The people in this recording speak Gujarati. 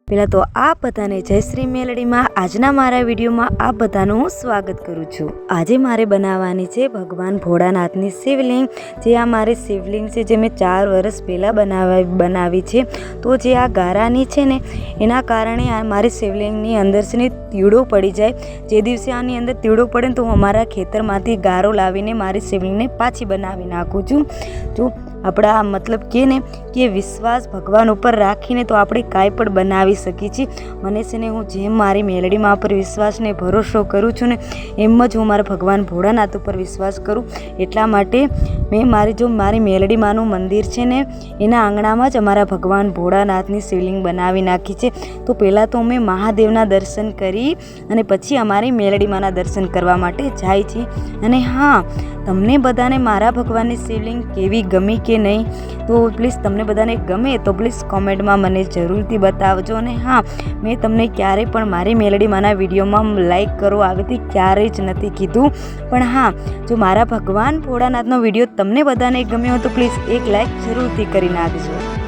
પહેલાં તો આ બધાને જય શ્રી મેલડીમાં આજના મારા વિડીયોમાં આ બધાનું હું સ્વાગત કરું છું। આજે મારે બનાવવાની છે ભગવાન ભોળાનાથની શિવલિંગ। જે આ મારી શિવલિંગ છે જે મેં 4 વર્ષ પહેલાં બનાવી છે। તો જે આ ગારાની છે ને એના કારણે આ મારી શિવલિંગની અંદર છે ને તીડો પડી જાય। જે દિવસે આની અંદર તીડો પડે ને તો હું અમારા ખેતરમાંથી ગારો લાવીને મારી શિવલિંગને પાછી બનાવી નાખું છું। જો આપણા મતલબ કે વિશ્વાસ ભગવાન ઉપર રાખીને તો આપણે કાંઈ પણ બનાવી શકીએ છીએ। મને છે ને હું જેમ મારી મેલડીમાં ઉપર વિશ્વાસને ભરોસો કરું છું ને એમ જ હું મારા ભગવાન ભોળાનાથ ઉપર વિશ્વાસ કરું। એટલા માટે મેં મારી મેલડીમાંનું મંદિર છે ને એના આંગણામાં જ અમારા ભગવાન ભોળાનાથની શિવલિંગ બનાવી નાખી છે। તો પહેલાં તો અમે મહાદેવના દર્શન કરી અને પછી અમારી મેલડીમાંના દર્શન કરવા માટે જાય છે। અને હા, તમને બધાને મારા ભગવાનની શિવલિંગ કેવી ગમી કે નહીં, તો પ્લીઝ તમને બધાને ગમે તો પ્લીઝ કોમેન્ટમાં મને જરૂરથી બતાવજો। અને હા, મેં તમને ક્યારેય પણ મારી મેલડીમાંના વિડીયોમાં લાઈક કરો આગળથી ક્યારેય જ નથી કીધું। પણ હા, જો મારા ભગવાન ભોળાનાથનો વિડીયો તમને બધાને ગમ્યો હોય તો પ્લીઝ એક લાઈક જરૂરથી કરી નાખજો।